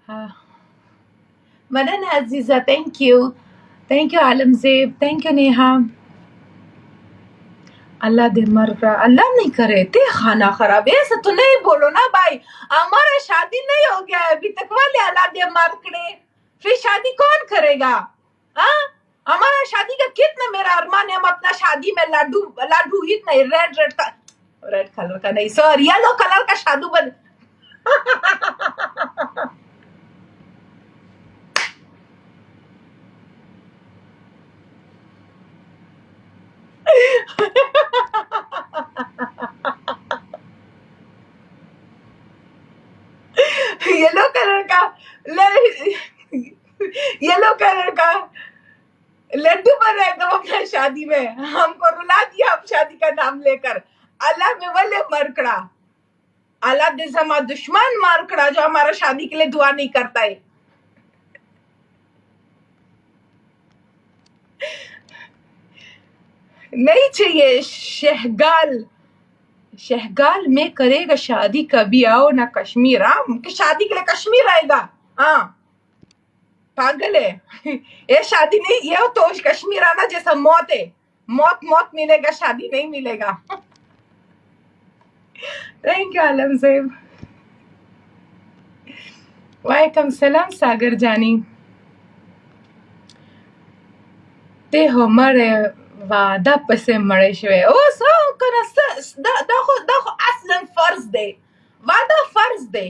ہاں مدن عزیزہ thank you عالم زیب thank you Neha. اللہ دے مر رہا اللہ نہیں کرے تے خانہ خراب ایسا تو نہیں بولو نا بھائی. ہمارا شادی نہیں ہو گیا ہے ابھی تک والے اللہ دے مر کرے پھر شادی کون کرے گا؟ ہاں ہمارا شادی کا کتنا میرا ارمان ہے. ہم اپنا شادی میں لاڈو ہی نہیں ریڈ کلر کا نہیں سر یلو کلر کا شادو بن یلو کلر کا یلو کلر کا لڈو بنائے گا اپنا شادی میں. ہم کو رلا دیا ہم شادی کا نام لے کر. اللہ میں ولے مرکڑا اللہ دے زما دشمن مرکڑا جو ہمارا شادی کے لیے دعا نہیں کرتا ہے. نہیں چاہیے شہگال میں کرے گا شادی کبھی آؤ نہ کشمیر. شادی کے لیے کشمیر آئے گا. ہاں پاگل ہے یہ شادی نہیں یہ تو کشمیر آنا جیسا موت ہے. موت ملے گا شادی نہیں ملے گا. تھینک یو عالم زیب. وعلیکم السلام ساگر جانی. تے ہو مرے وعده پسې مړی شوی اوس کنه دا خو اصلا فرض دی. وعده فرض دی.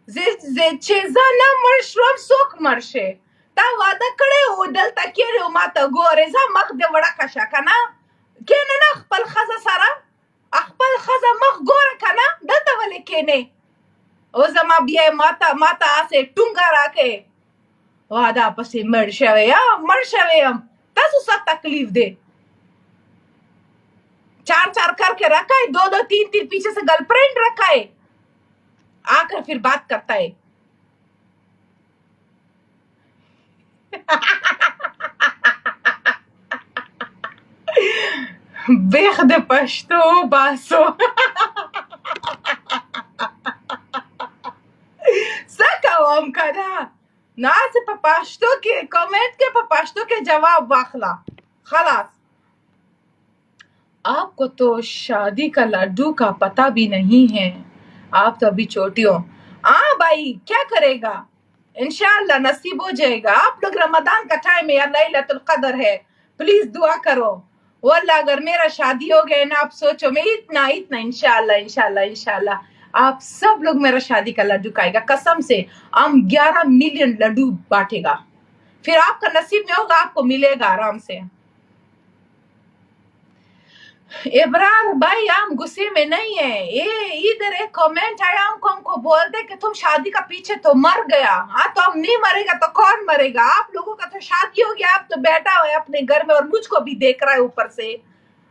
چې زه نه مړ شوم څوک مړ شي. تا وعده کړی و دلته کېنې و ما ته ګورې ځه مخ دې وړکه شه که نه کېنې نه خپل ښځه سره خپل ښځه مخ ګوره که نه دلته ولې کېنې. او زما بیا ما ته هسې ټونګه راکې وعده پسې مړ شوی یم. تاسو څه تکلیف دے 4 کر کے رکھا ہے 2 3 پیچھے سے گرل فرینڈ رکھا ہے آ کر پھر بات کرتا ہے. بیخ دے پشتو باسو سکوام کنا نا سے پاشتو کے کومنٹ کے پاشتو کے جواب واخلا خلاص. آپ کو تو شادی کا لڈو کا پتہ بھی نہیں ہے. آپ تو ابھی چھوٹی ہو. ہاں بھائی کیا کرے گا انشاءاللہ نصیب ہو جائے گا. آپ لوگ رمضان کا ٹائم ہے لیلۃ القدر ہے پلیز دعا کرو. واللہ اگر میرا شادی ہو گئے نا آپ سوچو میں اتنا انشاءاللہ آپ سب لوگ میرا شادی کا لڈو کھائے گا. قسم سے ہم 11 ملین لڈو بانٹے گا. پھر آپ کا نصیب میں ہوگا آپ کو ملے گا آرام سے. ابرار بھائی ہم غصے میں نہیں ہیں. ادھر ایک کامنٹ آیا ہم کو بولتے کہ تم شادی کا پیچھے تو مر گیا. ہاں تو ہم نہیں مرے گا تو کون مرے گا. آپ لوگوں کا تو شادی ہو گیا آپ تو بیٹھا ہوا ہے اپنے گھر میں اور مجھ کو بھی دیکھ رہا ہے اوپر سے.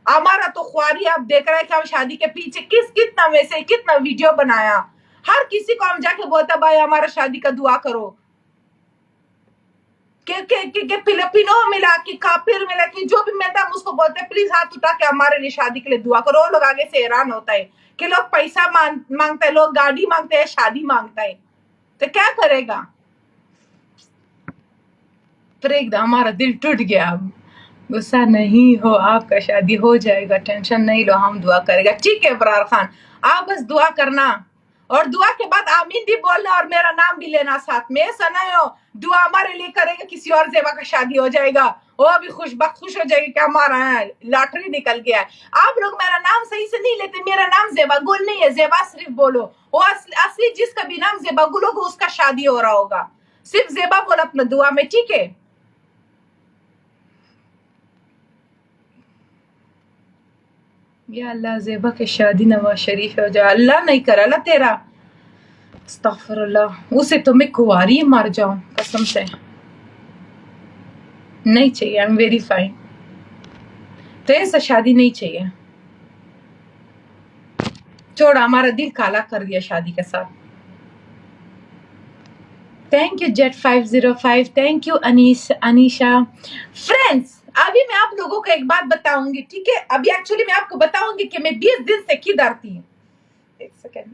ہمارا تو خواری آپ دیکھ رہے ہیں کہ ہم شادی کے پیچھے کتنا میں سے کتنا ویڈیو بنایا. ہر کسی کو ہم جا کے بولتا بھائی ہمارا شادی کا دعا کرو کہ فلپینو ملا کہ کافر ملا کہ جو بھی ملتا ہے ہم اس کو بولتے ہیں پلیز ہاتھ اٹھا کے ہمارے لیے شادی کے لیے دعا کرو. وہ لوگ آگے سے حیران ہوتا ہے کہ لوگ پیسہ مانگتا ہے لوگ گاڑی مانگتے ہیں شادی مانگتا ہے تو کیا کرے گا. پھر ایک دم ہمارا دل ٹوٹ گیا. غصہ نہیں ہو آپ کا شادی ہو جائے گا ٹینشن نہیں لو ہم دعا کرے گا. ٹھیک ہے ابرار خان آپ بس دعا کرنا اور دعا کے بعد آمین بھی بولنا اور میرا نام بھی لینا ساتھ میں. ایسا نہیں ہو دعا ہمارے لیے کرے گا کسی اور زیبا کا شادی ہو جائے گا وہ بھی خوش ہو جائے گی کہ ہمارا لاٹری نکل گیا ہے. آپ لوگ میرا نام صحیح سے نہیں لیتے. میرا نام زیبا گل نہیں ہے. زیبا صرف بولو. وہ اصلی جس کا بھی نام زیبا گل ہوگا اس کا شادی ہو رہا ہوگا. صرف زیبا بول اپنا دعا میں. ٹھیک ہے یا اللہ زیبا کے شادی نواز شریف ہو جائے. اللہ نہیں کرا اللہ تیرا استغفر اللہ. اسے تو میں کواری مر جاؤں قسم سے. نہیں چاہیے I'm very fine. تو ایسا شادی نہیں چاہیے. چھوڑا ہمارا دل کالا کر دیا شادی کے ساتھ. Thank you Jet 505. Thank you Anisha. Friends ابھی میں آپ لوگوں کو ایک بات بتاؤں گی ٹھیک ہے. ابھی ایکچولی میں آپ کو بتاؤں گی کہ میں 20 دن سے کدھر تھی. ایک سیکنڈ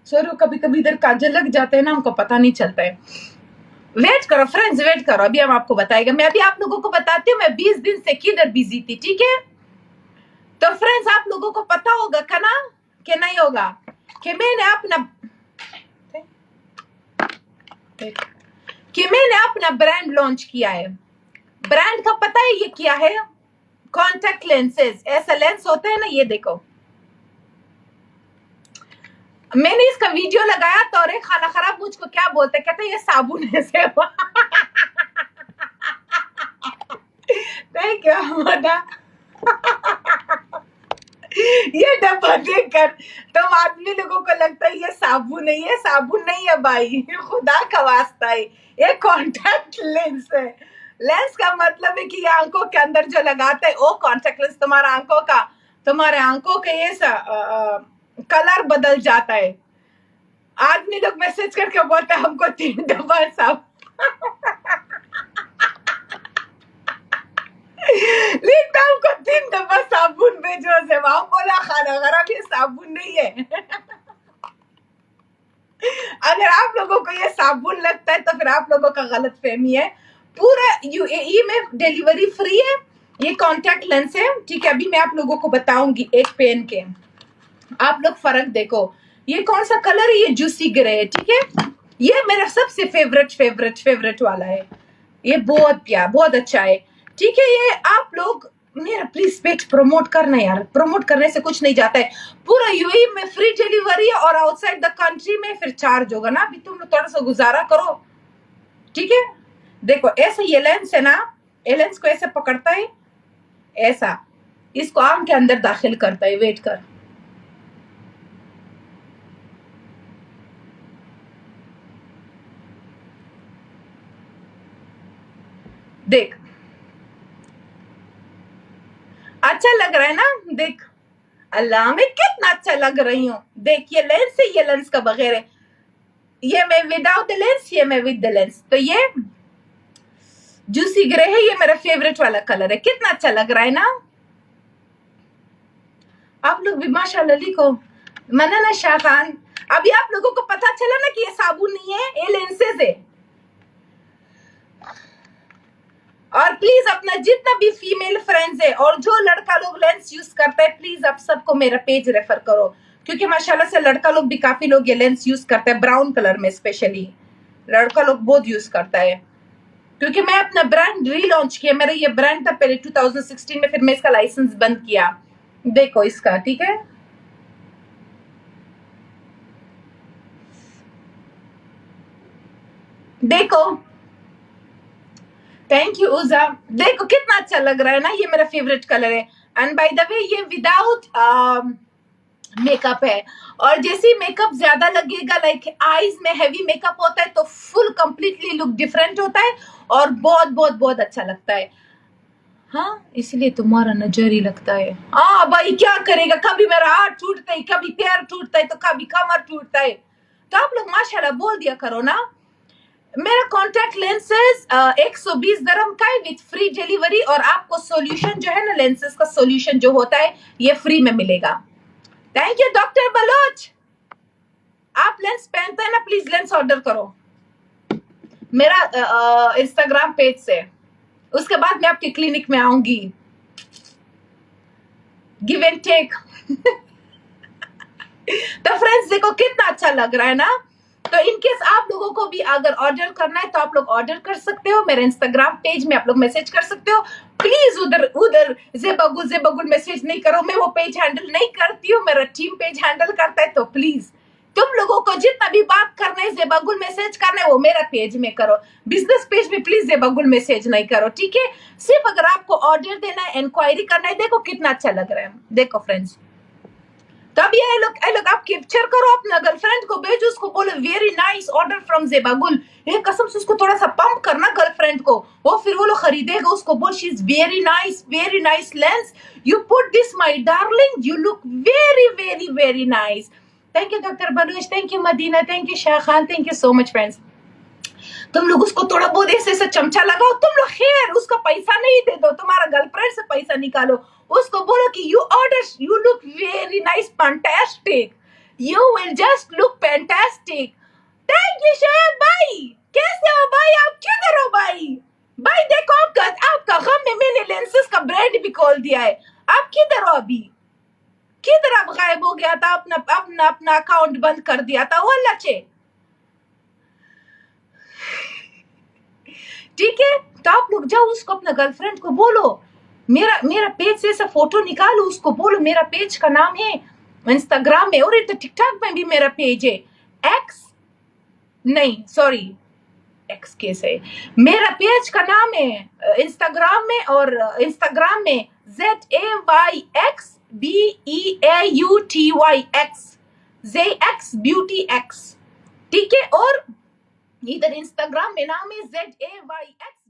सॉरी कभी कभी इधर काजल लग जाते हैं ना, हमको पता नहीं चलता है। वेट करो फ्रेंड्स, वेट करो, अभी हम आपको बताएगा। मैं अभी आप लोगों को बताती हूँ मैं 20 दिन से किधर बिजी थी, ठीक है। तो फ्रेंड्स आप लोगों को पता होगा का ना कि नहीं होगा कि मैंने अपना ब्रांड लॉन्च किया है। ब्रांड का पता है ये क्या है? Contact lenses. ऐसा लेंस होता है ना, ये देखो, मैंने इसका वीडियो लगाया तो अरे खाना खराब मुझको क्या बोलते, कहते ये साबुन है से थैंक यू मदा। ये डब्बा देखकर तुम आदमी लोगों को लगता है ये साबुन है, ये साबुन नहीं है भाई, खुदा का वास्ता है, ये कॉन्टेक्ट लेंस है। लेंस का मतलब है कि ये आंखों के अंदर जो लगाता है वो कॉन्टेक्ट लेंस, तुम्हारे आंखों के ये कलर बदल जाता है। आदमी लोग मैसेज करके बोलते हैं हमको 3 डब्बा साबुन लिखता हमको 3 डब्बा साबुन भेजो से, वहां बोला खाना खराब ये साबुन नहीं है। अगर आप लोगों को ये साबुन लगता है तो फिर आप लोगों का गलत फहमी है। पूरा यूएई में डिलीवरी फ्री है, ये कॉन्टेक्ट लेंस है, ठीक है। अभी मैं आप लोगों को बताऊंगी एक पेन के, आप लोग फर्क देखो। ये कौन सा कलर है? ये जूसी ग्रे है, ठीक है। ये मेरा सबसे फेवरेट वाला है, ये बहुत अच्छा है, ठीक है। ये आप लोग मेरा प्लीज पेज प्रमोट करना यार, प्रमोट करने से कुछ नहीं जाता है। पूरा यूएई में फ्री डिलीवरी है और आउटसाइड द कंट्री में फिर चार्ज होगा ना। अभी तुम लोग थोड़ा सा गुजारा करो, ठीक है। देखो ऐसे ये लेंस है ना, ये लेंस को ऐसे पकड़ता है, ऐसा इसको आंख के अंदर दाखिल करता है। वेट कर, देख अच्छा लग रहा है ना, देख अल्लाह मैं कितना अच्छा लग रही हूँ। देख ये लेंस है, ये लेंस का बगैर है, ये मैं विदाउट द लेंस, ये मैं विद द लेंस। तो ये जूसी ग्रे है, ये मेरा फेवरेट वाला कलर है। कितना अच्छा लग रहा है ना। आप लोग भी माशाल्लाह लिखो, मनाना शाह खान। अभी आप लोगों को पता चला ना कि ये साबुन नहीं है, ये लेंसेज है। और प्लीज अपना जितना भी फीमेल फ्रेंड्स है और जो लड़का लोग लेंस यूज करता है, प्लीज आप सबको मेरा पेज रेफर करो, क्योंकि माशाल्लाह से लड़का लोग भी काफी लोग ये लेंस यूज करता है, ब्राउन कलर में स्पेशली लड़का लोग बहुत यूज करता है। क्योंकि मैं अपना ब्रांड रीलॉन्च किया, मेरा ये ब्रांड था पहले 2016 में, फिर मैं इसका लाइसेंस बंद किया। देखो इसका, ठीक है। देखो थैंक यू उजा, देखो कितना अच्छा लग रहा है ना, ये मेरा फेवरेट कलर है। एंड बाय द वे ये विदाउट मेकअप है, और जैसे ही मेकअप ज्यादा लगेगा, लाइक आईज में हेवी मेकअप होता है तो फुल कंप्लीटली लुक डिफरेंट होता है और बहुत अच्छा लगता है। हाँ इसलिए तुम्हारा नजर ही लगता है। हाँ भाई क्या करेगा, कभी मेरा हाथ टूटता है, कभी पैर टूटता है, तो कभी कमर टूटता है। तो आप लोग माशाल्लाह बोल दिया करो ना। मेरा कॉन्टेक्ट लेंसेज 120 दरम का है विथ फ्री डिलीवरी, और आपको सॉल्यूशन जो है ना, लेंसेज का सॉल्यूशन जो होता है ये फ्री में मिलेगा। Thank you doctor Baloch. आप लेंस पहनते हैं ना, प्लीज लेंस ऑर्डर करो मेरा इंस्टाग्राम पेज से, उसके बाद मैं आपके क्लिनिक में आऊंगी। Give and take. तो फ्रेंड्स देखो कितना अच्छा लग रहा है ना। तो इनकेस आप लोगों को भी अगर ऑर्डर करना है तो आप लोग ऑर्डर कर सकते हो, मेरे इंस्टाग्राम पेज में आप लोग मैसेज कर सकते हो। प्लीज उधर जेबगुल मैसेज नहीं करो, मैं वो पेज हैंडल नहीं करती हूँ, मेरा टीम पेज हैंडल करता है। तो प्लीज तुम लोगों को जितना भी बात करना है, जेबागुल मैसेज करना है, वो मेरा पेज में करो। बिजनेस पेज में प्लीज जेबागुल मैसेज नहीं करो, ठीक है। सिर्फ अगर आपको ऑर्डर देना है, इंक्वायरी करना है। देखो कितना अच्छा लग रहा है, देखो फ्रेंड्स। तो अब ये लोग आप कैप्चर करो, अपना गर्लफ्रेंड को भेजो, उसको बोलो वेरी नाइस ऑर्डर फ्रॉम जेबागुल। ये कसम से उसको थोड़ा सा पंप करना गर्लफ्रेंड को, वो फिर वो लोग खरीदेगा। उसको बोल she is very nice lens, you put this my darling, you look very nice. Thank you doctor Baloch, thank you Madina, thank you Shah Khan, thank you so much friends. तुम लोग उसको थोड़ा बहुत ऐसे चमचा लगाओ, तुम लोग खैर उसका पैसा नहीं दे दो, तुम्हारा गर्लफ्रेंड से पैसा निकालो, उसको बोलो कि you order, you look very nice, fantastic, You will just look fantastic. Thank you Shoaib بھائی. کیسے ہو بھائی؟ آپ کدھر ہو بھائی؟ بھائی دیکھو آپ کا غم میں نے لینسز کا برانڈ بھی کھول دیا ہے. آپ کدھر ہو ابھی؟ کدھر آپ غائب ہو گیا تھا؟ اپنا اکاؤنٹ بند کر دیا تھا. وہ لچے ٹھیک ہے. تو آپ لوگ جاؤ اس کو اپنا گرل فرینڈ کو بولو میرا پیج سے ایسا فوٹو نکالو, اس کو بولو میرا پیج کا نام ہے انسٹاگرام میں, اور ٹک ٹاک میں بھی میرا پیج ہے ایکس, نہیں سوری ایکس کیسے, میرا پیج کا نام ہے انسٹاگرام میں, اور انسٹاگرام میں ZAYXBEAUTYX ZX بیوٹی ایکس, ٹھیک ہے. اور ادھر انسٹاگرام میں نام ہے ZAYX